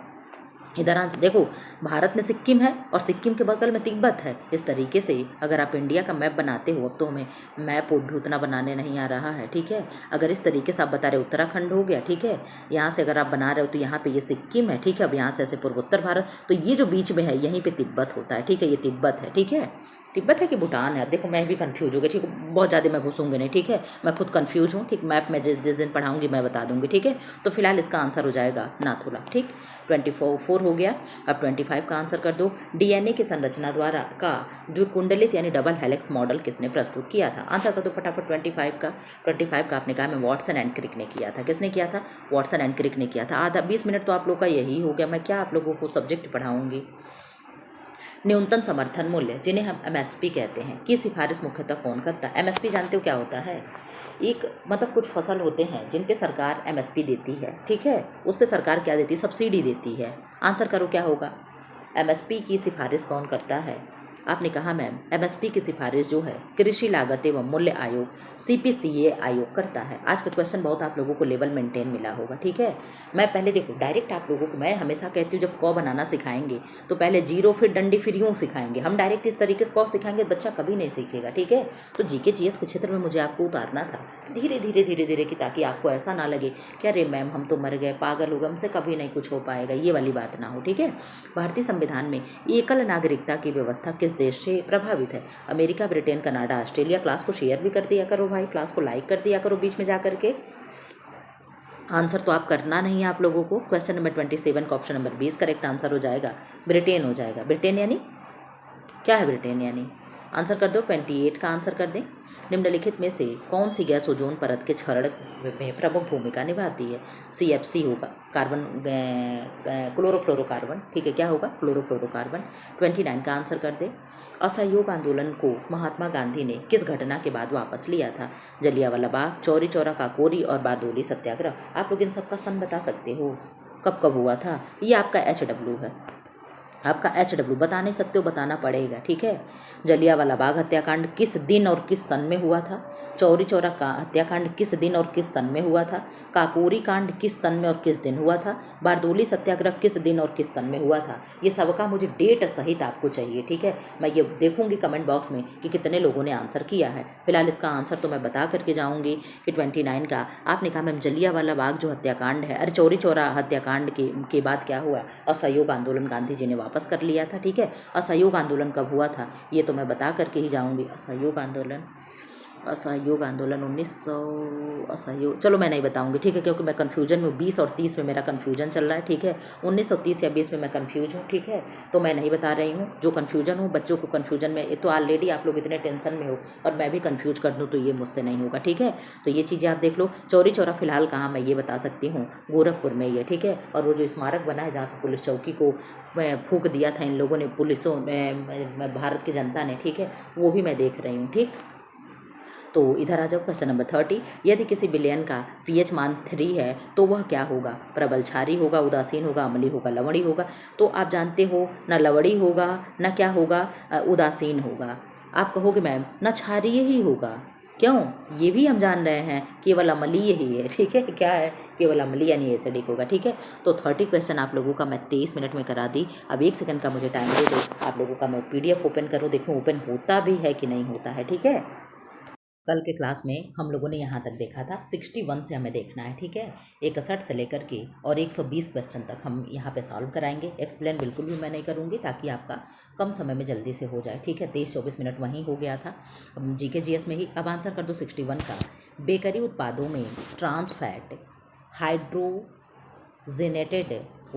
इधर आंसर देखो, भारत में सिक्किम है और सिक्किम के बगल में तिब्बत है। इस तरीके से अगर आप इंडिया का मैप बनाते हो, अब तो हमें मैप भी उतना बनाने नहीं आ रहा है, ठीक है। अगर इस तरीके से आप बता रहे हो उत्तराखंड हो गया, ठीक है, यहाँ से अगर आप बना रहे हो तो यहाँ पे ये सिक्किम है, ठीक है। अब यहाँ से ऐसे पूर्वोत्तर भारत, तो ये जो बीच में है यहीं पे तिब्बत होता है, ठीक है। ये तिब्बत है, ठीक है। तिब्बत है कि भूटान है, देखो मैं भी कंफ्यूज हो गई, ठीक है। बहुत ज़्यादा मैं घुसूंगी नहीं, ठीक है। मैं खुद कंफ्यूज हूँ, ठीक। मैप में जिस जिस दिन पढ़ाऊंगी मैं बता दूंगी, ठीक है। तो फिलहाल इसका आंसर हो जाएगा नाथुला, ठीक। 24 हो गया। अब 25 का आंसर कर दो। डीएनए की संरचना द्वारा का द्विकुंडलित यानी डबल हेलिक्स मॉडल किसने प्रस्तुत किया था? आंसर कर दो फटाफट 25 का। 25 का आपने कहा मैं वॉटसन एंड क्रिक ने किया था। किसने किया था? वॉटसन एंड क्रिक ने किया था। आधा 20 मिनट तो आप लोग का यही हो गया। मैं क्या आप लोगों को सब्जेक्ट पढ़ाऊंगी? न्यूनतम समर्थन मूल्य, जिन्हें हम एमएसपी कहते हैं, की सिफारिश मुख्यतः कौन करता है? एमएसपी जानते हो क्या होता है? एक मतलब कुछ फसल होते हैं जिन पे सरकार एमएसपी देती है, ठीक है। उस पे सरकार क्या देती है? सब्सिडी देती है। आंसर करो क्या होगा? एमएसपी की सिफारिश कौन करता है? आपने कहा मैम एमएसपी की सिफारिश जो है कृषि लागत एवं मूल्य आयोग सीपीसीए आयोग करता है। आज का क्वेश्चन बहुत आप लोगों को लेवल मेंटेन मिला होगा, ठीक है। मैं पहले देखो डायरेक्ट आप लोगों को मैं हमेशा कहती हूँ जब क बनाना सिखाएंगे तो पहले जीरो फिर डंडी फिर यूँ सिखाएंगे। हम डायरेक्ट इस तरीके से क सिखाएंगे बच्चा कभी नहीं सीखेगा, ठीक है। तो जीके जीएस के क्षेत्र में मुझे आपको उतारना था धीरे धीरे धीरे धीरे कि ताकि आपको ऐसा ना लगे कि अरे मैम हम तो मर गए, पागल हो गए, हमसे कभी नहीं कुछ हो पाएगा, ये वाली बात ना हो, ठीक है। भारतीय संविधान में एकल नागरिकता की व्यवस्था किस देश से प्रभावित है? America, Britain, Canada, Australia. Class को शेयर भी कर दिया करो भाई, क्लास को लाइक कर दिया करो बीच में जा करके। आंसर तो आप करना नहीं है आप लोगों को। क्वेश्चन नंबर 27 का ऑप्शन नंबर 20 करेक्ट आंसर हो जाएगा। ब्रिटेन हो जाएगा। ब्रिटेन यानी क्या है? ब्रिटेन यानी आंसर कर दो 28 का आंसर कर दें। निम्नलिखित में से कौन सी गैस ओजोन परत के क्षरण में प्रमुख भूमिका निभाती है? सीएफसी होगा, कार्बन क्लोरोफ्लोरोकार्बन, ठीक है। क्या होगा? क्लोरोफ्लोरोकार्बन। 29 का आंसर कर दे। असहयोग आंदोलन को महात्मा गांधी ने किस घटना के बाद वापस लिया था? जलियांवाला बाग, चौरी चौरा, काकोरी और बारदोली सत्याग्रह। आप लोग इन सबका सन बता सकते हो कब कब हुआ था? ये आपका HW है, आपका HW बता नहीं सकते हो, बताना पड़ेगा, ठीक है। जलियांवाला बाग हत्याकांड किस दिन और किस सन में हुआ था? चौरी चौरा का हत्याकांड किस दिन और किस सन में हुआ था? काकोरी कांड किस सन में और किस दिन हुआ था? बारदोली सत्याग्रह किस दिन और किस सन में हुआ था? ये सबका मुझे डेट सहित आपको चाहिए, ठीक है। मैं ये देखूंगी कमेंट बॉक्स में कि कितने लोगों ने आंसर किया है। फिलहाल इसका आंसर तो मैं बता करके जाऊंगी कि 29 का आपने कहा मैम जलियांवाला बाग जो हत्याकांड है, अरे चौरी चौरा हत्याकांड के बाद क्या हुआ? असहयोग आंदोलन गांधी जी ने वापस कर लिया था, ठीक है। असहयोग आंदोलन कब हुआ था ये तो मैं बता करके ही जाऊंगी। असहयोग आंदोलन 1900 असहयोग, चलो मैं नहीं बताऊंगी, ठीक है, क्योंकि मैं कन्फ्यूजन में हूँ। 20 और 30 में मेरा कन्फ्यूजन चल रहा है, ठीक है। 1930 या 20 में मैं कन्फ्यूज हूँ, ठीक है। तो मैं नहीं बता रही हूँ। जो कन्फ्यूजन हो बच्चों को कन्फ्यूजन में, एक तो ऑलरेडी आप लोग इतने टेंशन में हो और मैं भी कन्फ्यूज कर दूँ तो ये मुझसे नहीं होगा, ठीक है। तो ये चीज़ें आप देख लो। चौरी चौरा फिलहाल कहाँ, मैं ये बता सकती हूँ, गोरखपुर में ही है, ठीक है। और वो जो स्मारक बना है जहाँ पर पुलिस चौकी को फूंक दिया था इन लोगों ने, पुलिसों में, भारत की जनता ने, ठीक है, वो भी मैं देख रही हूँ, ठीक। तो इधर आ जाओ क्वेश्चन नंबर 30। यदि किसी विलयन का पीएच मान 3 है तो वह क्या होगा? प्रबल क्षारी होगा, उदासीन होगा, अम्लीय होगा, लवणी होगा। तो आप जानते हो ना लवणी होगा ना क्या होगा, उदासीन होगा। आप कहोगे मैम ना क्षारीय ही होगा, क्यों? ये भी हम जान रहे हैं केवल अम्लीय ही है, ठीक है। क्या है? केवल अम्लीय यानी एसिडिक होगा, ठीक है। तो 30 क्वेश्चन आप लोगों का मैं 23 मिनट में करा दी। अब 1 सेकंड का मुझे टाइम दे दो, आप लोगों का मैं PDF ओपन करूँ, देखूँ ओपन होता भी है कि नहीं होता है, ठीक है। कल के क्लास में हम लोगों ने यहाँ तक देखा था, 61 से हमें देखना है, ठीक है। 61 से लेकर के और 120 क्वेश्चन तक हम यहाँ पे सॉल्व कराएंगे। एक्सप्लेन बिल्कुल भी मैं नहीं करूँगी ताकि आपका कम समय में जल्दी से हो जाए, ठीक है। 23-24 मिनट वहीं हो गया था GK GS में ही। अब आंसर कर दो 61 का। बेकरी उत्पादों में ट्रांस फैट हाइड्रोजेनेटेड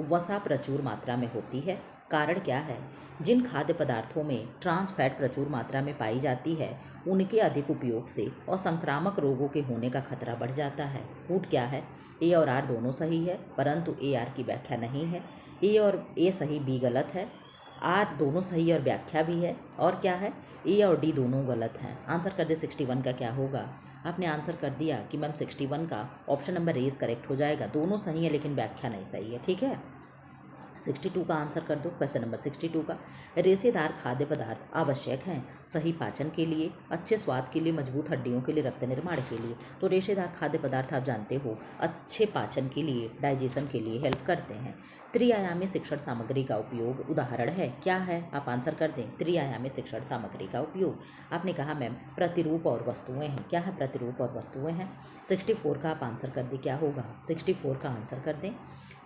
वसा प्रचुर मात्रा में होती है, कारण क्या है? जिन खाद्य पदार्थों में ट्रांस फैट प्रचुर मात्रा में पाई जाती है उनके अधिक उपयोग से और संक्रामक रोगों के होने का खतरा बढ़ जाता है। रूट क्या है? A और R दोनों सही है, परंतु A R की व्याख्या नहीं है। A और A सही, B गलत है। R दोनों सही और व्याख्या भी है। और क्या है? A और D दोनों गलत हैं। आंसर कर दे 61 का क्या होगा? आपने आंसर कर दिया कि मैम 61 का ऑप्शन नंबर A करेक्ट हो जाएगा। दोनों सही है लेकिन व्याख्या नहीं सही है, ठीक है। 62 का आंसर कर दो। क्वेश्चन नंबर 62 का, रेशेदार खाद्य पदार्थ आवश्यक हैं सही पाचन के लिए, अच्छे स्वाद के लिए, मजबूत हड्डियों के लिए, रक्त निर्माण के लिए। तो रेशेदार खाद्य पदार्थ आप जानते हो अच्छे पाचन के लिए, डाइजेशन के लिए हेल्प करते हैं। त्रिआयामी शिक्षण सामग्री का उपयोग उदाहरण है, क्या है? आप आंसर कर दें। त्रिआयामी शिक्षण सामग्री का उपयोग, आपने कहा मैम प्रतिरूप और वस्तुएं हैं। क्या है? प्रतिरूप और वस्तुएं हैं। 64 का आप आंसर कर दें, क्या होगा? 64 का आंसर कर दें।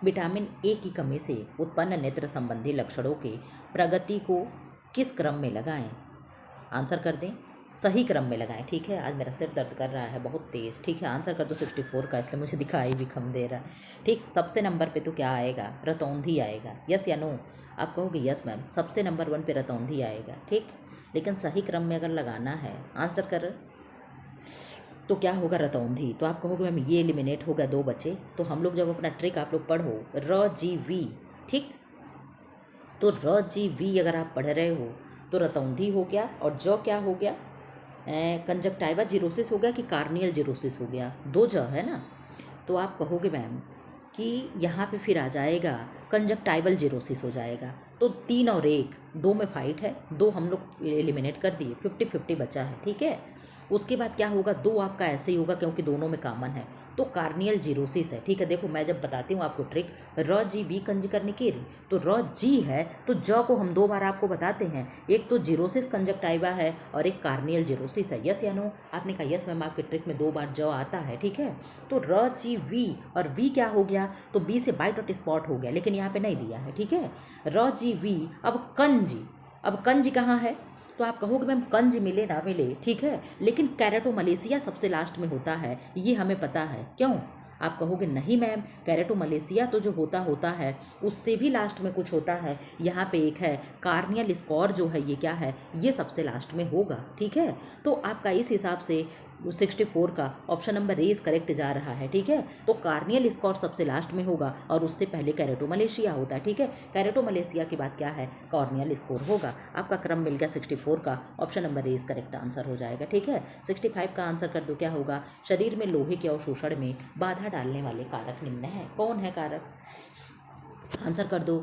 विटामिन ए की कमी से उत्पन्न नेत्र संबंधी लक्षणों के प्रगति को किस क्रम में लगाएं? आंसर कर दें। सही क्रम में लगाएं। ठीक है, आज मेरा सिर दर्द कर रहा है बहुत तेज़। ठीक है, आंसर कर दो 64 का, इसलिए मुझे दिखाई भी कम दे रहा है। ठीक, सबसे नंबर पे तो क्या आएगा? रतौंधी आएगा। यस या नो? आप कहोगे यस मैम, सबसे नंबर 1 पे रतौंधी आएगा। ठीक, लेकिन सही क्रम में अगर लगाना है आंसर कर तो क्या होगा? रतौंधी। तो आप कहोगे मैम ये एलिमिनेट हो गया, 2 बचे। तो हम लोग जब अपना ट्रिक आप लोग पढ़ो RGV, ठीक, तो RGV अगर आप पढ़ रहे हो तो रतौंधी हो गया और जो क्या हो गया? कंजक्टाइवा जीरोसिस हो गया कि कार्नियल जीरोसिस हो गया? 2 ज है ना। तो आप कहोगे मैम कि यहाँ पे फिर आ जाएगा कंजक्टाइवल जीरोसिस हो जाएगा। तो 3 और 1, 2 में फाइट है, 2 हम लोग एलिमिनेट कर दिए, 50-50 बचा है। ठीक है, उसके बाद क्या होगा? 2 आपका ऐसे ही होगा क्योंकि दोनों में कॉमन है, तो कार्नियल जीरोसिस है। ठीक है, देखो मैं जब बताती हूँ आपको ट्रिक, RGV कंज करने की, तो RG है तो ज को हम 2 बार आपको बताते हैं, एक तो जीरोसिस कंजक्टाइवा है और एक कार्नियल जीरोसिस है। यस या नो? आपने कहा यस मैम, आपके ट्रिक में 2 बार ज आता है। ठीक है, तो RGV और V क्या हो गया? तो B से बाइट और स्पॉट हो गया, लेकिन यहाँ पे नहीं दिया है। ठीक है, RGV। अब कंज कहाँ है? तो आप कहोगे मैम कंज मिले ना मिले, ठीक है, लेकिन कैरेटोमलेशिया सबसे लास्ट में होता है, ये हमें पता है। क्यों? आप कहोगे नहीं मैम, कैरेटोमलेशिया तो जो होता है उससे भी लास्ट में कुछ होता है। यहाँ पे एक है कार्नियल स्कोर, जो है ये क्या है? ये सबसे लास्ट में होगा। ठीक है, तो आपका इस हिसाब से 64 का option number A is correct जा रहा है। ठीक है, तो कार्नियल स्कोर सबसे लास्ट में होगा और उससे पहले कैरेटोमलेशिया होता है। ठीक है, कैरेटोमलेशिया के बाद क्या है? कॉर्नियल स्कोर होगा। आपका क्रम मिल गया 64 का, option number A is correct answer हो जाएगा। ठीक है, 65 का आंसर कर दो, क्या होगा? शरीर में लोहे के अवशोषण में बाधा डालने वाले कारक निम्न है। कौन है कारक? आंसर कर दो।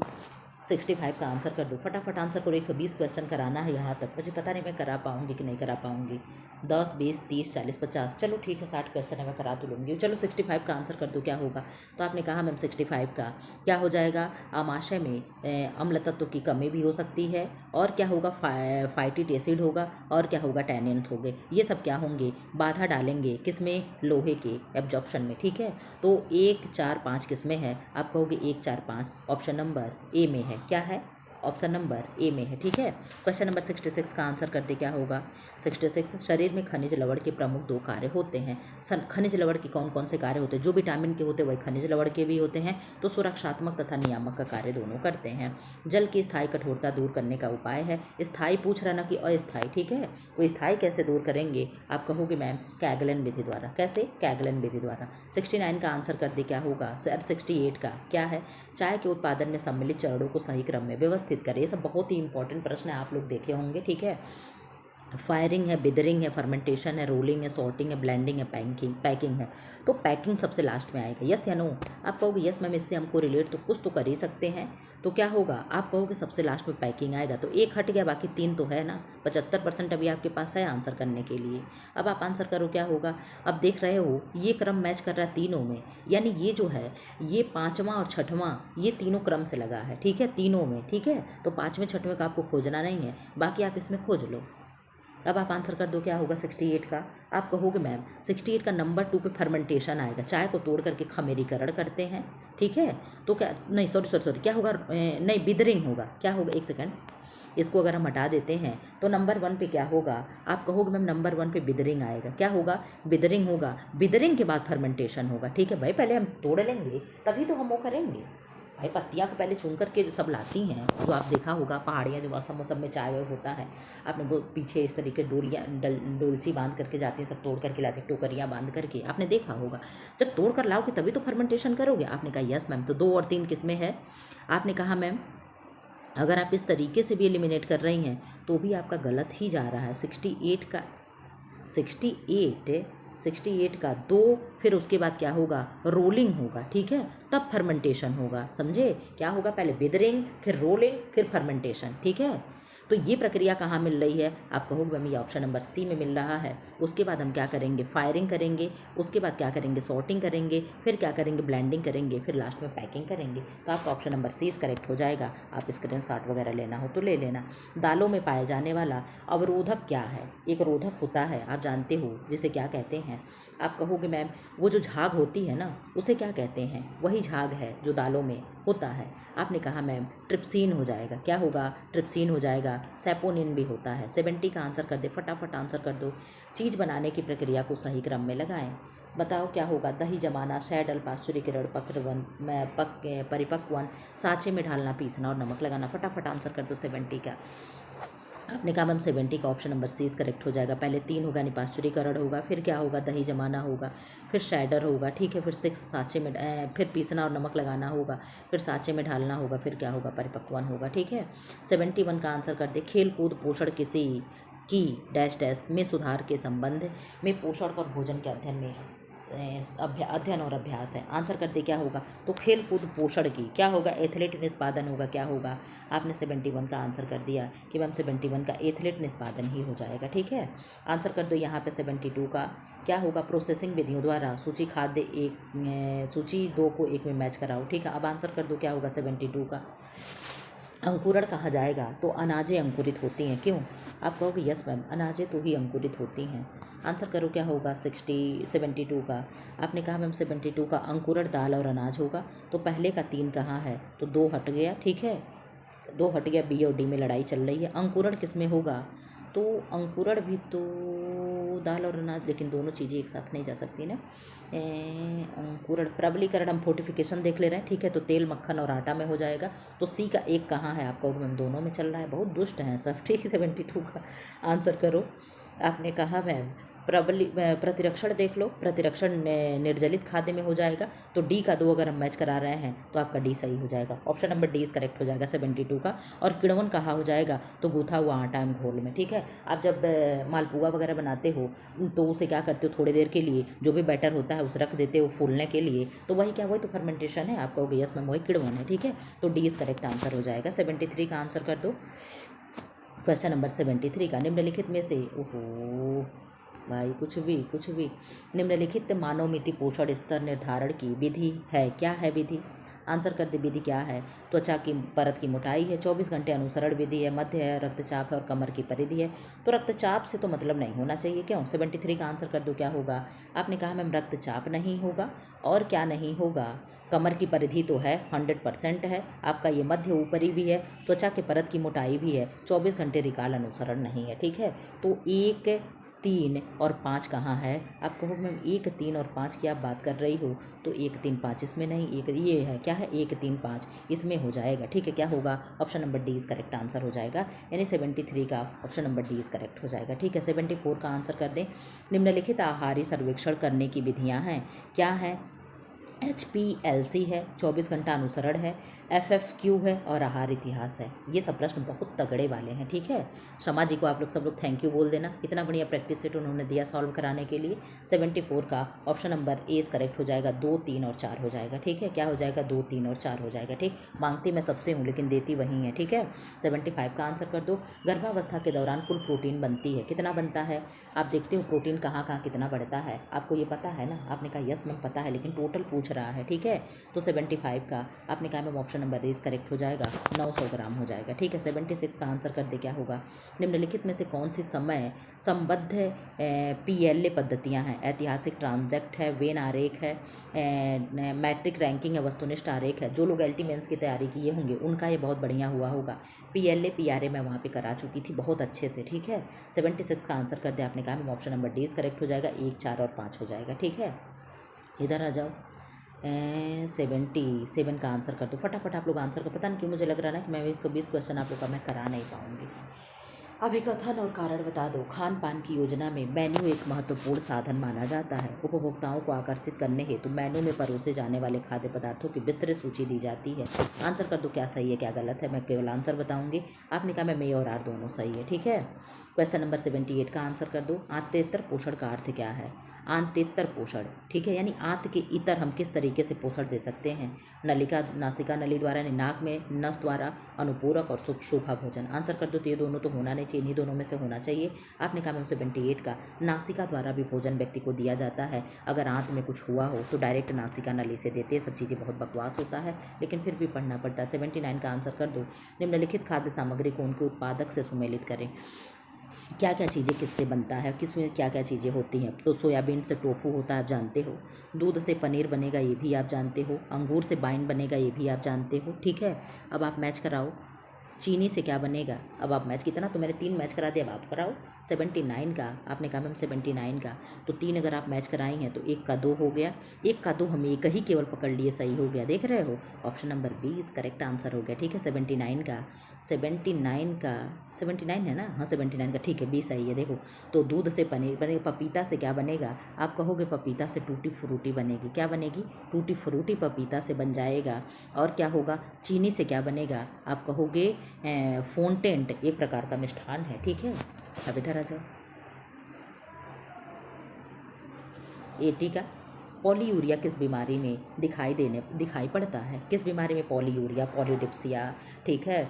65 का आंसर कर दो, फटाफट आंसर करो। 120 क्वेश्चन कराना है यहाँ तक, मुझे पता नहीं मैं करा पाऊँगी कि नहीं करा पाऊँगी। 10, 20, 30, 40, 50, चलो ठीक है 60 क्वेश्चन है, मैं करा तो लूँगी। चलो 65 का आंसर कर दो, क्या होगा? तो आपने कहा मैम 65 का क्या हो जाएगा? आमाशय में अम्ल तत्व की कमी भी हो सकती है, और क्या होगा? फाइटिक एसिड होगा, और क्या होगा? टैनिन्स होंगे। ये सब क्या होंगे? बाधा डालेंगे किसमें? लोहे के एब्जॉर्प्शन में। ठीक है, तो 1, 4, 5 किसमें है? आप कहोगे 1, 4, 5 ऑप्शन नंबर ए में है। क्या है? ऑप्शन नंबर ए में है। ठीक है, क्वेश्चन नंबर 66 का आंसर करते, क्या होगा? 66, शरीर में खनिज लवण के प्रमुख 2 कार्य होते हैं। खनिज लवण के कौन कौन से कार्य होते हैं? जो विटामिन के होते हैं वही खनिज लवण के भी होते हैं, तो सुरक्षात्मक तथा नियामक का कार्य दोनों करते हैं। जल की स्थायी कठोरता दूर करने का उपाय है। स्थायी पूछ रहा ना कि अस्थायी। ठीक है, वो स्थायी कैसे दूर करेंगे? आप कहोगे मैम कैगलन विधि द्वारा। कैसे? कैगलन विधि द्वारा। 69 का आंसर कर दे, क्या होगा? सर 68 का क्या है? चाय के उत्पादन में सम्मिलित चरणों को सही क्रम में व्यवस्थित करें। ये सब बहुत ही इंपॉर्टेंट प्रश्न है, आप लोग देखे होंगे। ठीक है, फायरिंग है, बिदरिंग है, फर्मेंटेशन है, रोलिंग है, सॉर्टिंग है, ब्लेंडिंग है, पैकिंग है। तो पैकिंग सबसे लास्ट में आएगा। यस या नो? आप कहोगे यस मैम, इससे हमको रिलेट तो कुछ तो कर ही सकते हैं, तो क्या होगा? आप कहोगे सबसे लास्ट में पैकिंग आएगा, तो 1 हट गया, बाकी 3 तो है ना। 75% अभी आपके पास है आंसर करने के लिए। अब आप आंसर करो, क्या होगा? अब देख रहे हो ये क्रम मैच कर रहा है तीनों में, यानी ये जो है ये 5वां और 6वां ये तीनों क्रम से लगा है। ठीक है, तीनों में। ठीक है, तो 5वें 6वें का आपको खोजना नहीं है, बाकी आप इसमें खोज लो। अब आप आंसर कर दो, क्या होगा? 68 का। आप कहोगे मैम 68 का नंबर 2 पे फर्मेंटेशन आएगा, चाय को तोड़ करके खमेरीकरण करते हैं। ठीक है, तो क्या नहीं, सॉरी क्या होगा? नहीं, बिदरिंग होगा। क्या होगा? 1 सेकंड, इसको अगर हम हटा देते हैं तो नंबर 1 पे क्या होगा? आप कहोगे मैम नंबर 1 पे बिदरिंग आएगा। क्या होगा? बिदरिंग होगा। बिदरिंग के बाद फर्मेंटेशन होगा। ठीक है भाई, पहले हम तोड़ लेंगे तभी तो हम वो करेंगे भाई। पत्तियाँ को पहले चुन करके सब लाती हैं, जो आप देखा होगा पहाड़ियाँ जो असम मौसम में चाय वाय होता है, आपने वो पीछे इस तरीके डोलियाँ डोलची बांध करके जाती हैं, सब तोड़ करके लाते हैं, टोकरियाँ बांध करके, आपने देखा होगा। जब तोड़ कर लाओगे तभी तो फर्मेंटेशन करोगे। आपने कहा यस मैम, तो 2 और 3 किसमें है? आपने कहा मैम अगर आप इस तरीके से भी एलिमिनेट कर रही हैं तो भी आपका गलत ही जा रहा है। 68 का 68 68 का 2, फिर उसके बाद क्या होगा, रोलिंग होगा, ठीक है, तब फर्मेंटेशन होगा, समझे। क्या होगा, पहले विदरिंग, फिर रोलिंग, फिर फर्मेंटेशन, ठीक है। तो ये प्रक्रिया कहाँ मिल रही है, आप कहोगे मैम ये ऑप्शन नंबर सी में मिल रहा है। उसके बाद हम क्या करेंगे, फायरिंग करेंगे, उसके बाद क्या करेंगे, सॉर्टिंग करेंगे, फिर क्या करेंगे, ब्लेंडिंग करेंगे, फिर लास्ट में पैकिंग करेंगे। तो आपका ऑप्शन नंबर सी करेक्ट हो जाएगा। आप स्क्रीनशॉट वगैरह लेना हो तो ले लेना। दालों में पाए जाने वाला अवरोधक क्या है, एक रोधक होता है, आप जानते हो जिसे क्या कहते हैं। आप कहोगे मैम वो जो झाग होती है ना, उसे क्या कहते हैं, वही झाग है जो दालों में होता है। आपने कहा मैम ट्रिप्सिन हो जाएगा, क्या होगा, ट्रिप्सिन हो जाएगा। सैपोनिन भी होता है। 70 का आंसर कर दे, फटाफट आंसर कर दो। चीज़ बनाने की प्रक्रिया को सही क्रम में लगाएं। बताओ क्या होगा, दही जमाना, शैडल, पाश्चुरीकरण, पक्रवन, परिपक्वन, साँचे में ढालना, पीसना और नमक लगाना। फटाफट आंसर कर दो 70 का। आपने कहा मैम 70 का ऑप्शन नंबर सी करेक्ट हो जाएगा। पहले 3 होगा निपाश्चुरीकरण होगा, फिर क्या होगा, दही जमाना होगा, फिर शैडर होगा, ठीक है, फिर 6 साँचे में फिर पीसना और नमक लगाना होगा, फिर साँचे में ढालना होगा, फिर क्या होगा, परिपक्वन होगा, ठीक है। 71 का आंसर कर दे। खेल कूद पोषण किसी की डैश डैश में सुधार के संबंध में पोषण और भोजन के अध्ययन में अध्ययन और अभ्यास है। आंसर कर दे क्या होगा, तो खेल कूद पोषण की क्या होगा, एथलेट निष्पादन होगा, क्या होगा। आपने 71 का आंसर कर दिया कि मैम 71 का एथलेट निष्पादन ही हो जाएगा, ठीक है। आंसर कर दो यहाँ पे 72 का क्या होगा, प्रोसेसिंग विधियों द्वारा सूची खाद्य सूची 2 को 1 में मैच कराओ, ठीक है। अब आंसर कर दो क्या होगा 72 का। अंकुरण कहा जाएगा तो अनाजें अंकुरित होती हैं, क्यों। आप कहोगे यस मैम अनाजें तो ही अंकुरित होती हैं। आंसर करो क्या होगा 72 का। आपने कहा मैम 72 का अंकुरण दाल और अनाज होगा। तो पहले का 3 कहाँ है, तो 2 हट गया, ठीक है, 2 हट गया, बी और डी में लड़ाई चल रही है। अंकुरण किस में होगा, तो अंकुरण भी तो दाल और अनाज, लेकिन दोनों चीज़ें एक साथ नहीं जा सकती ना। अंकुरण प्रबलीकरण हम फोर्टिफिकेशन देख ले रहे हैं, ठीक है, तो तेल मक्खन और आटा में हो जाएगा। तो सी का 1 कहाँ है, आपको मैम दोनों में चल रहा है, बहुत दुष्ट हैं सब, ठीक है। 72 का आंसर करो। आपने कहा मैम प्रतिरक्षण देख लो, प्रतिरक्षण निर्जलित खाद्य में हो जाएगा। तो डी का 2 अगर हम मैच करा रहे हैं तो आपका डी सही हो जाएगा। ऑप्शन नंबर डी करेक्ट हो जाएगा 72 का। और किण्वन कहाँ हो जाएगा, तो गूथा हुआ आटा एवं घोल में, ठीक है। आप जब मालपुआ वगैरह बनाते हो तो उसे क्या करते हो, थोड़ी देर के लिए जो भी बैटर होता है उसे रख देते हो फूलने के लिए, तो वही क्या, वही तो फर्मेंटेशन है। आप कहोगे यस मैम वही किण्वन है, ठीक है। तो डी करेक्ट आंसर हो जाएगा। 73 का आंसर कर दो। क्वेश्चन नंबर 73 का, निम्नलिखित में से, ओहो भाई कुछ भी निम्नलिखित मानवमिति पोषण स्तर निर्धारण की विधि है, क्या है विधि। आंसर कर दे विधि क्या है। त्वचा की परत की मोटाई है, 24 घंटे अनुसरण विधि है, मध्य है, रक्तचाप है और कमर की परिधि है। तो रक्तचाप से तो मतलब नहीं होना चाहिए, क्यों। 73 का आंसर कर दो क्या होगा। आपने कहा मैम रक्तचाप नहीं होगा, और क्या नहीं होगा, कमर की परिधि तो है 100% है, आपका ये मध्य ऊपरी भी है, त्वचा के परत की मोटाई भी है, 24 घंटे रिकाल अनुसरण नहीं है, ठीक है। तो 1, 3 और 5 कहाँ है। आप कहो मैम 1, 3 और 5 की आप बात कर रही हो, तो 1, 3, 5 इसमें नहीं, एक ये है, क्या है 1, 3, 5 इसमें हो जाएगा, ठीक है। क्या होगा, option number D correct answer हो जाएगा। यानी 73 का ऑप्शन नंबर डी करेक्ट हो जाएगा, ठीक है। 74 का आंसर कर दें। निम्नलिखित आहारी सर्वेक्षण करने की विधियाँ हैं, क्या है। HPLC है, 24 घंटा अनुसरण है, FFQ है और आहार इतिहास है। ये सब प्रश्न बहुत तगड़े वाले हैं, ठीक है। शमा जी को आप लोग सब लोग थैंक यू बोल देना, इतना बढ़िया प्रैक्टिस सेट उन्होंने दिया सॉल्व कराने के लिए। 74 का ऑप्शन नंबर ए करेक्ट हो जाएगा, 2, 3 और 4 हो जाएगा, ठीक है। क्या हो जाएगा, 2, 3 और 4 हो जाएगा, ठीक। मांगती मैं सबसे हूँ लेकिन देती वही है, ठीक है। 75 का आंसर कर दो। गर्भावस्था के दौरान कुल प्रोटीन बनती है, कितना बनता है। आप देखते हो प्रोटीन कहाँ कहाँ कितना बढ़ता है, आपको ये पता है ना। आपने कहा यस मैम पता है, लेकिन टोटल पूछ रहा है, ठीक है। तो 75 का आपने कहा ma'am option number A correct हो जाएगा, 900 ग्राम हो जाएगा, ठीक है। 76 का आंसर कर दे क्या होगा। निम्नलिखित में से कौन सी समय संबद्ध PLA पद्धतियाँ हैं। ऐतिहासिक ट्रांजैक्ट है, वेन आरेख है, मैट्रिक रैंकिंग है, वस्तुनिष्ठ आरेख है। जो लोग LT मेंस की तैयारी किए होंगे उनका ये बहुत बढ़िया हुआ होगा। PLA PRA मैं वहाँ पे करा चुकी थी बहुत अच्छे से, ठीक है। 76 का आंसर कर दे। आपने कहा ma'am option number D correct हो जाएगा, 1, 4 और 5 हो जाएगा, ठीक है। इधर आ जाओ। 77 का आंसर कर दो फटाफट आप लोग आंसर का। पता नहीं क्यों मुझे लग रहा है ना कि मैं 120 क्वेश्चन आप लोग का मैं करा नहीं पाऊंगी। अभिकथन और कारण बता दो। खान पान की योजना में मेन्यू एक महत्वपूर्ण साधन माना जाता है। उपभोक्ताओं को आकर्षित करने हेतु मेन्यू में परोसे जाने वाले खाद्य पदार्थों की विस्तृत सूची दी जाती है। आंसर कर दो क्या सही है क्या गलत है, मैं केवल आंसर बताऊंगी। आपने कहा मैं ए और आर दोनों सही है, ठीक है। क्वेश्चन नंबर 78 का आंसर कर दो। आंतेतर पोषण का अर्थ क्या है? आंतेतर पोषण, ठीक है, यानी आंत के इतर हम किस तरीके से पोषण दे सकते हैं? नलिका नासिका नली द्वारा, यानी नाक में, नस द्वारा, अनुपूरक और सूखा भोजन। आंसर कर दो। तो ये दोनों तो होना नहीं चाहिए, इन्हीं दोनों में से होना चाहिए। आपने कहा मैम 78 का नासिका द्वारा भी भोजन व्यक्ति को दिया जाता है। अगर आंत में कुछ हुआ हो तो डायरेक्ट नासिका नली से देते हैं। सब चीज़ें बहुत बकवास होता है, लेकिन फिर भी पढ़ना पड़ता है। 79 का आंसर कर दो। निम्नलिखित खाद्य सामग्री को उनके उत्पादक से सुमेलित करें। क्या क्या चीज़ें किससे बनता है, किसमें क्या क्या चीज़ें होती हैं? तो सोयाबीन से टोफू होता है, आप जानते हो। दूध से पनीर बनेगा, ये भी आप जानते हो। अंगूर से वाइन बनेगा, ये भी आप जानते हो, ठीक है। अब आप मैच कराओ। चीनी से क्या बनेगा? अब आप मैच, कितना तो मैंने 3 मैच करा दिया, अब आप कराओ। 79 का आपने कहा मैम 79 का, तो 3 अगर आप मैच कराई हैं तो 1 का 2 हो गया। 1 का 2 हम एक ही केवल पकड़ लिए, सही हो गया, देख रहे हो। ऑप्शन नंबर 20 करेक्ट आंसर हो गया, ठीक है। 79 का 79 है ना? हाँ 79 का, ठीक है, 20 सही है। देखो, तो दूध से पनीर बनेगा। पपीता से क्या बनेगा? आप कहोगे पपीता से टूटी फ्रूटी बनेगी। क्या बनेगी? टूटी फ्रूटी पपीता से बन जाएगा। और क्या होगा? चीनी से क्या बनेगा? आप कहोगे फोनटेंट, एक प्रकार का मिष्ठान है, ठीक है। अब इधर आ जाओ। 80 का पॉलीयूरिया किस बीमारी में दिखाई पड़ता है? किस बीमारी में पॉलीयूरिया, पॉलीडिप्सिया, ठीक है,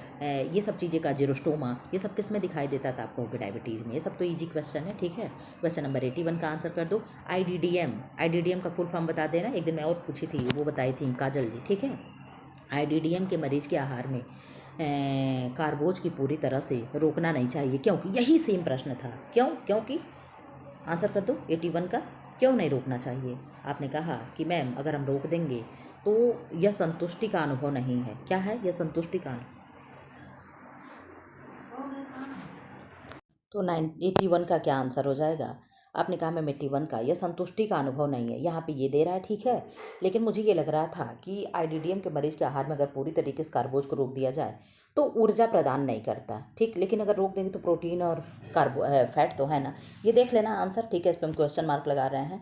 ये सब चीज़ें का, जीरोस्टोमा, ये सब किस में दिखाई देता था? आपको डायबिटीज़ में। ये सब तो इजी क्वेश्चन है, ठीक है। क्वेश्चन नंबर 81 का आंसर कर दो। आईडीडीएम का फुल फॉर्म बता देना। एक दिन मैं और पूछी थी, वो बताई थी काजल जी, ठीक है। आईडीडीएम के मरीज के आहार में कार्बोज की पूरी तरह से रोकना नहीं चाहिए, क्योंकि यही सेम प्रश्न था। क्योंकि आंसर कर दो 81 का, क्यों नहीं रोकना चाहिए? आपने कहा कि मैम अगर हम रोक देंगे तो यह संतुष्टि का अनुभव नहीं है। क्या है यह संतुष्टि का अनुभव? तो 81 का क्या आंसर हो जाएगा? आपने कहा मैम 81 का, यह संतुष्टि का अनुभव नहीं है। यहाँ पे ये दे रहा है, ठीक है, लेकिन मुझे ये लग रहा था कि आईडीडीएम के मरीज के आहार में अगर पूरी तरीके से कार्बोज को रोक दिया जाए तो ऊर्जा प्रदान नहीं करता, ठीक, लेकिन अगर रोक देंगे तो प्रोटीन और फैट तो है ना। ये देख लेना आंसर, ठीक है, इस पर हम क्वेश्चन मार्क लगा रहे हैं।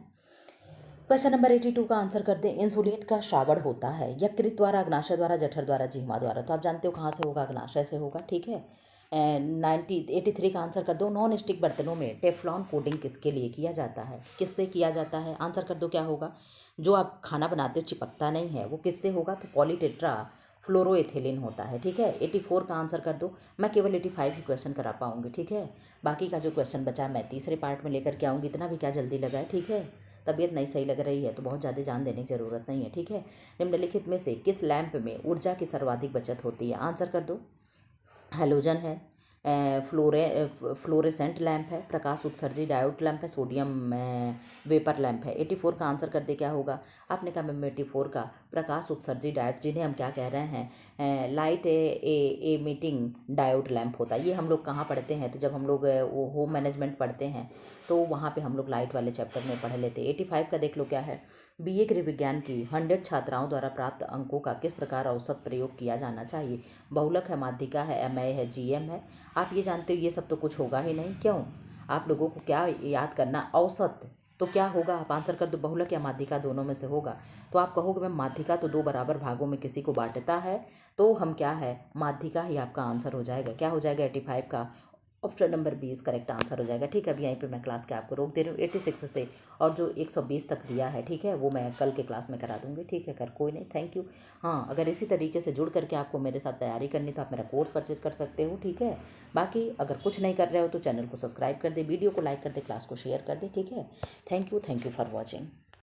क्वेश्चन नंबर 82 का आंसर कर दें। इंसुलिन का श्रावण होता है यकृत द्वारा, अग्नाशय द्वारा, जठर द्वारा, जिह्वा द्वारा। तो आप जानते हो कहाँ से होगा? अग्नाशय से होगा, ठीक है। 83 का आंसर कर दो। नॉन स्टिक बर्तनों में टेफ्लॉन कोटिंग किसके लिए किया जाता है? किससे किया जाता है? आंसर कर दो क्या होगा? जो आप खाना बनाते हो चिपकता नहीं है, वो किससे होगा? तो पॉलीटेट्रा फ्लोरोएथिलीन होता है, ठीक है। 84 का आंसर कर दो। मैं केवल 85 ही क्वेश्चन करा पाऊंगी, ठीक है। बाकी का जो क्वेश्चन बचा है मैं तीसरे पार्ट में लेकर के आऊँगी। इतना भी क्या जल्दी लगा है, ठीक है। तबीयत नहीं सही लग रही है तो बहुत ज़्यादा जान देने की ज़रूरत नहीं है, ठीक है। निम्नलिखित में से किस लैंप में ऊर्जा की सर्वाधिक बचत होती है? आंसर कर दो। हैलोजन है, फ्लोरेसेंट लैंप है, प्रकाश उत्सर्जी डायोड लैंप है, सोडियम वेपर लैंप है। 84 का आंसर कर दे क्या होगा? आपने कहा मैम 84 का प्रकाश उत्सर्जी डायोड, जिन्हें हम क्या कह रहे हैं? लाइट एमिटिंग डायोड लैंप होता है। ये हम लोग कहाँ पढ़ते हैं? तो जब हम लोग वो होम मैनेजमेंट पढ़ते हैं तो वहाँ पे हम लोग लाइट वाले चैप्टर में पढ़ लेते हैं। 85 का देख लो क्या है। बीए गृह विज्ञान की 100 छात्राओं द्वारा प्राप्त अंकों का किस प्रकार औसत प्रयोग किया जाना चाहिए? बहुलक है, माध्यिका है, एमए है, जीएम है। आप ये जानते हो ये सब तो कुछ होगा ही नहीं, क्यों? आप लोगों को क्या याद करना? औसत तो क्या होगा? आप आंसर कर दो। बहुलक या माध्यिका दोनों में से होगा। तो आप कहोगे मैम माध्यिका तो 2 बराबर भागों में किसी को बांटता है, तो हम क्या है, माध्यिका ही आपका आंसर हो जाएगा। क्या हो जाएगा? 85 का ऑप्शन नंबर 20 करेक्ट आंसर हो जाएगा, ठीक है। अभी यहीं पे मैं क्लास के आपको रोक दे रही हूँ 86 से, और जो 120 तक दिया है, ठीक है, वो मैं कल के क्लास में करा दूंगी, ठीक है। कर कोई नहीं, थैंक यू। हाँ, अगर इसी तरीके से जुड़ करके आपको मेरे साथ तैयारी करनी तो आप मेरा कोर्स परचेज कर सकते हो, ठीक है। बाकी अगर कुछ नहीं कर रहे हो तो चैनल को सब्सक्राइब कर दे, वीडियो को लाइक कर दे, क्लास को शेयर कर दे, ठीक है। Thank you for watching.